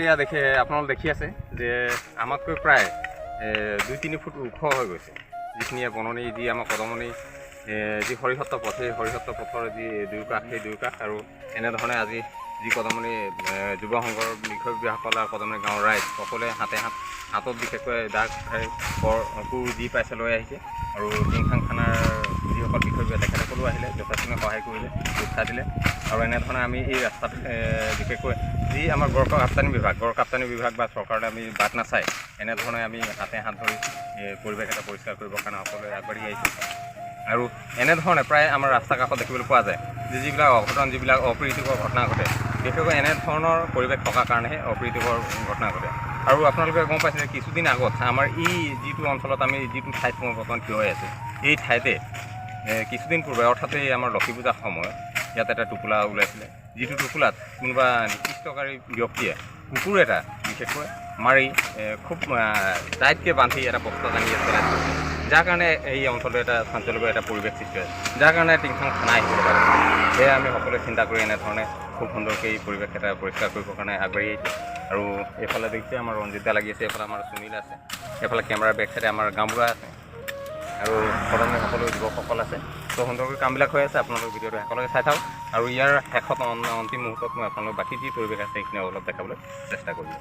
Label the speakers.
Speaker 1: এয়া আপোনালোকে দেখি আছে যে আমাতকৈ প্ৰায় 2-3 ফুট ওখ হৈ গৈছে যিখিনি বননি যি আমাৰ কদমনি যি হৰিহত্ত পথ সেই হৰিহত্ত পথৰ যি দুয়োকাষ সেই দুয়োকাষ আৰু এনেধৰণে আজি যি কদমনি যুৱ সংঘৰ বিষয়ববীয়াসকল আৰু কদমনি গাঁৱৰ ৰাইজ সকলোৱে হাতত বিশেষকৈ দাগ কোৰ দি পাইছে লৈ আহিছে আৰু টিংখাং থানাৰ যিসকল বিষয়ববীয়া তেখেতসকলো আহিলে যথেষ্টখিনি সহায় কৰিলে উৎসাহ দিলে আৰু এনেধৰণে আমি এই ৰাস্তাত বিশেষকৈ যি আমাৰ গড় কাপ্তানি বিভাগ বা চৰকাৰে আমি বাট নাচায় এনেধৰণে আমি হাতে হাত ধৰি পৰিৱেশ এটা পৰিষ্কাৰ কৰিবৰ কাৰণে সকলোৱে আগবাঢ়ি আহিছোঁ আৰু এনেধৰণে প্ৰায় আমাৰ ৰাস্তা কাষত দেখিবলৈ পোৱা যায় যে যিবিলাক অঘটন যিবিলাক অপ্ৰীতিকৰ ঘটনা ঘটে বিশেষকৈ এনেধৰণৰ পৰিৱেশ থকাৰ কাৰণেহে অপ্ৰীতিকৰ ঘটনা ঘটে আৰু আপোনালোকে গম পাইছে যে কিছুদিন আগত আমাৰ এই যিটো অঞ্চলত আমি যিটো ঠাইত মই বৰ্তমান থিয় হৈ আছোঁ এই ঠাইতে কিছুদিন পূৰ্বে অৰ্থাৎ এই আমাৰ লক্ষী পূজাৰ সময়ত ইয়াত এটা টোপোলা ওলাইছিলে যিটো টোপোলাত কোনোবা নিৰ্দিষ্টকাৰী ব্যক্তিয়ে কুকুৰ এটা বিশেষকৈ মাৰি খুব টাইটকৈ বান্ধি এটা বস্তা টানি ইয়াত পেলাই থৈছে যাৰ কাৰণে এই অঞ্চলটো এটা চাঞ্চল্যকৰ এটা পৰিৱেশ সৃষ্টি হয় যাৰ কাৰণে টিংখাং থানা আহিবলৈ পাৰে সেয়ে আমি সকলোৱে চিন্তা কৰি এনেধৰণে খুব সুন্দৰকৈ এই পৰিৱেশ এটা পৰিষ্কাৰ কৰিবৰ কাৰণে আগবাঢ়ি আহিছোঁ আৰু এইফালে দেখিছে আমাৰ ৰঞ্জিত দা লাগি আছে এইফালে আমাৰ সুনীল আছে এইফালে কেমেৰাৰ বেক চাইডে আমাৰ গাঁওবুঢ়া আছে আৰু কদমনি সকলো যুৱকসকল আছে তো সুন্দৰকৈ কামবিলাক হৈ আছে আপোনালোকৰ ভিডিঅ'টো একেলগে চাই থাকক আৰু ইয়াৰ শেষত অন্তিম মুহূৰ্তত মই আপোনালোক বাকী যি পৰিৱেশ আছে সেইখিনি অলপ দেখাবলৈ চেষ্টা কৰিম